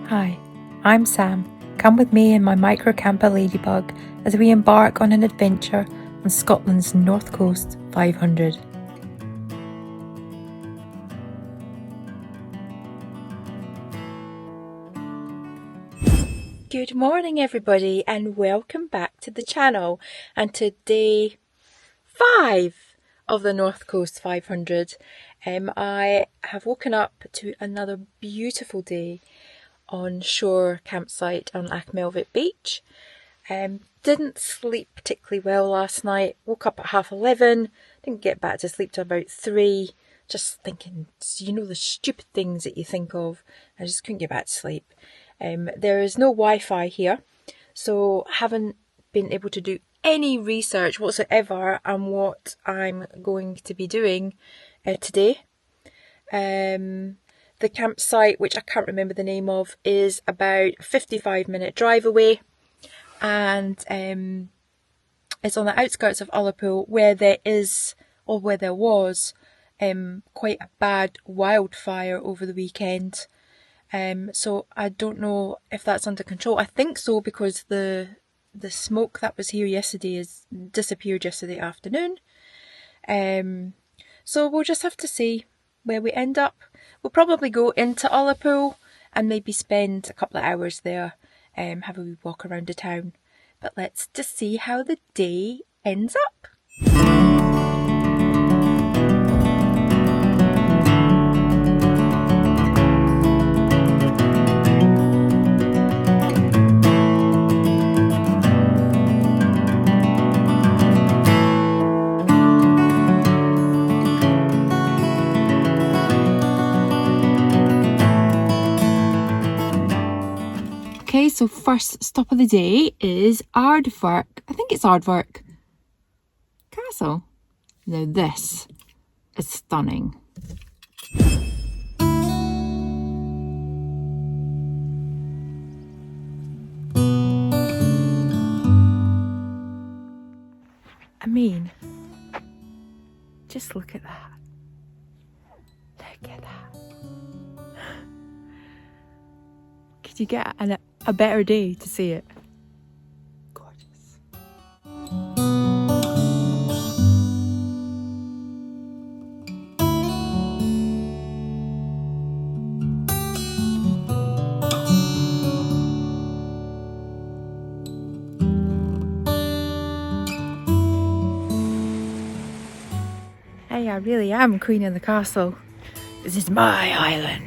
Hi, I'm Sam. Come with me in my Microcamper Ladybug as we embark on an adventure on Scotland's North Coast 500. Good morning everybody and welcome back to the channel and to day 5 of the North Coast 500. I have woken up to another beautiful day on shore campsite on Achmelvich beach. Didn't sleep particularly well last night. Woke up at 11:30, didn't get back to sleep till about 3. Just thinking, you know, the stupid things that you think of. I just couldn't get back to sleep. There is no Wi-Fi here, so haven't been able to do any research whatsoever on what I'm going to be doing today. The campsite, which I can't remember the name of, is about a 55-minute drive away, and it's on the outskirts of Ullapool, where there was quite a bad wildfire over the weekend. So I don't know if that's under control. I think so, because the smoke that was here yesterday has disappeared yesterday afternoon. So we'll just have to see where we end up. We'll probably go into Ullapool and maybe spend a couple of hours there, have a wee walk around the town. But let's just see how the day ends up. Okay, so first stop of the day is Ardvreck. I think it's Ardvreck Castle. Now this is stunning. I mean, just look at that. Look at that. Could you get a better day to see it? Gorgeous. Hey, I really am queen of the castle. This is my island.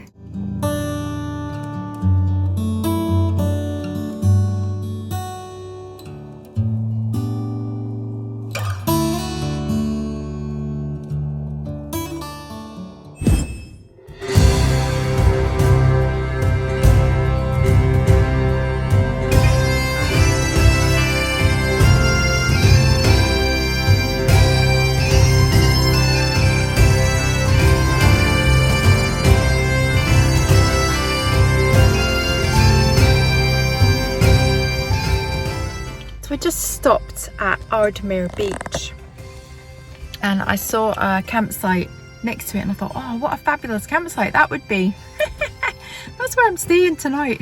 We just stopped at Ardvreck Beach and I saw a campsite next to it and I thought, oh, what a fabulous campsite that would be. That's where I'm staying tonight.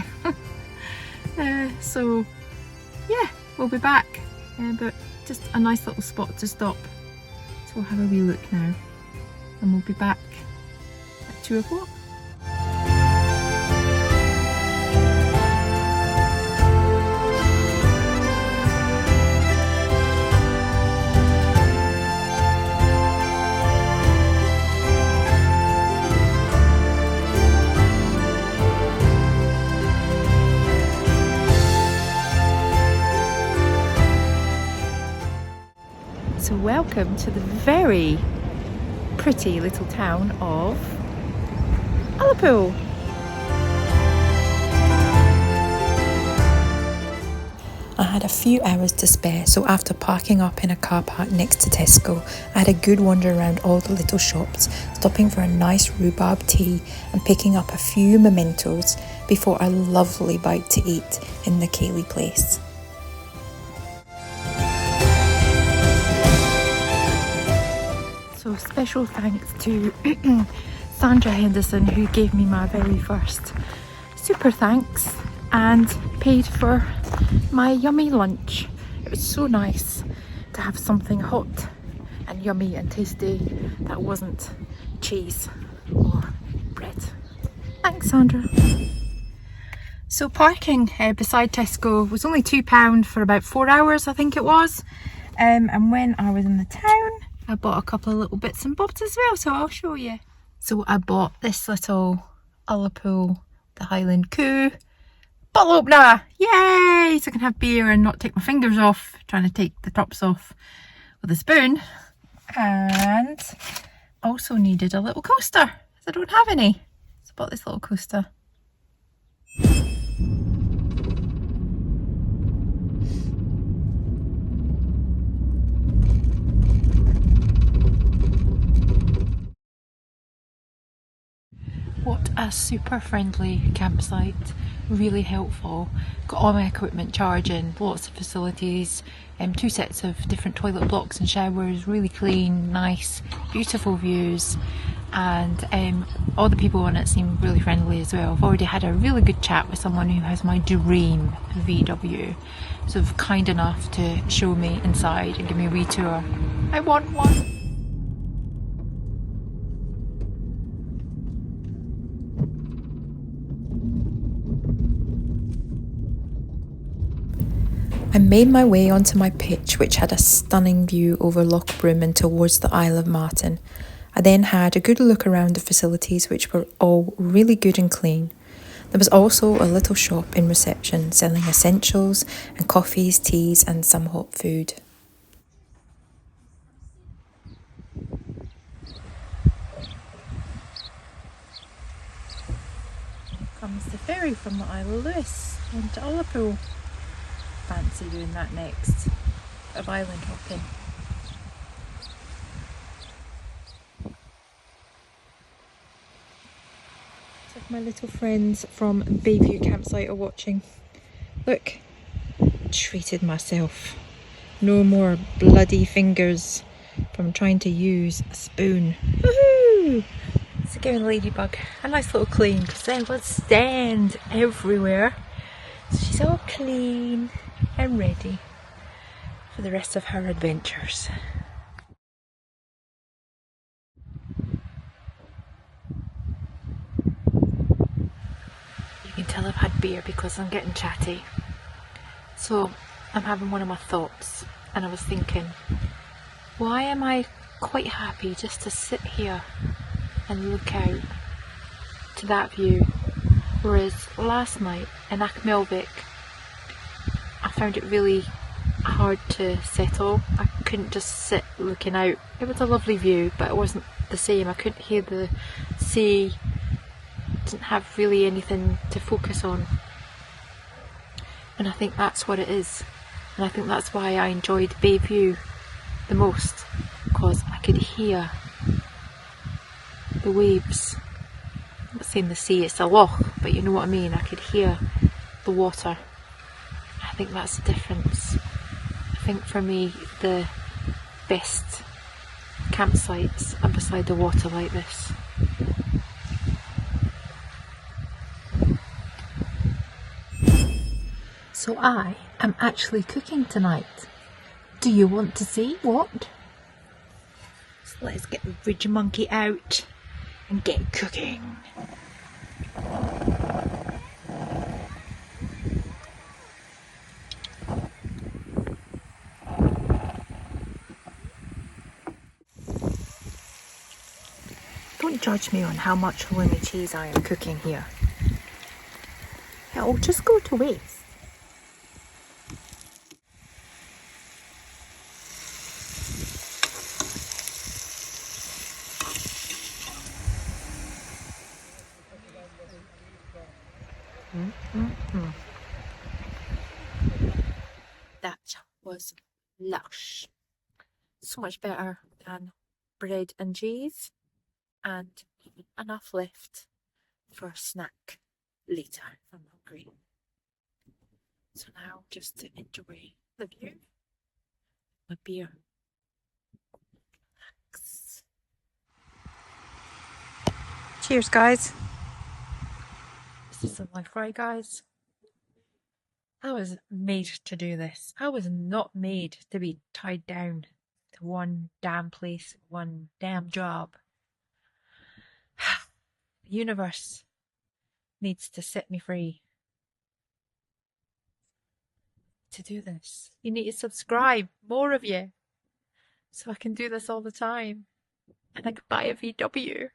So yeah, we'll be back, but just a nice little spot to stop. So we'll have a wee look now and we'll be back at 2 o'clock. So welcome to the very pretty little town of Ullapool. I had a few hours to spare, so after parking up in a car park next to Tesco, I had a good wander around all the little shops, stopping for a nice rhubarb tea and picking up a few mementos before a lovely bite to eat in the Ceilidh place. So special thanks to Sandra Henderson, who gave me my very first super thanks and paid for my yummy lunch. It was so nice to have something hot and yummy and tasty that wasn't cheese or bread. Thanks, Sandra. So parking beside Tesco was only £2 for about 4 hours, I think it was. And when I was in the town, I bought a couple of little bits and bobs as well, so I'll show you. So I bought this little Ullapool, the Highland Coo bottle opener. Yay! So I can have beer and not take my fingers off, trying to take the tops off with a spoon. And also needed a little coaster, because I don't have any. So I bought this little coaster. What a super friendly campsite, really helpful. Got all my equipment charging, lots of facilities, 2 sets of different toilet blocks and showers, really clean, nice, beautiful views, and all the people on it seem really friendly as well. I've already had a really good chat with someone who has my dream VW, so kind enough to show me inside and give me a wee tour. I want one! I made my way onto my pitch, which had a stunning view over Loch Broom and towards the Isle of Martin. I then had a good look around the facilities, which were all really good and clean. There was also a little shop in reception selling essentials and coffees, teas and some hot food. Comes the ferry from the Isle of Lewis onto Ullapool. Fancy doing that next. Of island hopping. It's like my little friends from Bayview campsite are watching. Look, treated myself. No more bloody fingers from trying to use a spoon. Woohoo! So giving Ladybug a nice little clean because there was sand everywhere. So she's all clean and ready for the rest of her adventures. You can tell I've had beer because I'm getting chatty. So I'm having one of my thoughts and I was thinking, why am I quite happy just to sit here and look out to that view, whereas last night in Achmelvich I found it really hard to settle. I couldn't just sit looking out. It was a lovely view, but it wasn't the same. I couldn't hear the sea, didn't have really anything to focus on. And I think that's what it is. And I think that's why I enjoyed Bayview the most, because I could hear the waves. I'm not saying the sea, it's a loch, but you know what I mean. I could hear the water. I think that's the difference. I think for me the best campsites are beside the water like this. So I am actually cooking tonight. Do you want to see what? So let's get the Ridge Monkey out and get cooking. Don't judge me on how much halloumi cheese I am cooking here. It will just go to waste. That was lush. So much better than bread and cheese, and even enough left for a snack later if I'm hungry. So now just to enjoy the view, my beer. Cheers, guys. This isn't life, right, guys? I was made to do this. I was not made to be tied down to one damn place, one damn job. The universe needs to set me free to do this. You need to subscribe, more of you, so I can do this all the time. And I can buy a VW.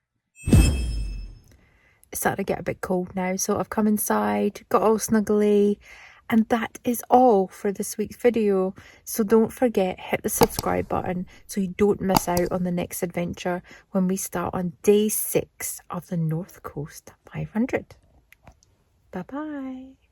It's starting to get a bit cold now, so I've come inside, got all snuggly, and that is all for this week's video. So don't forget, hit the subscribe button so you don't miss out on the next adventure when we start on day 6 of the North Coast 500. Bye bye.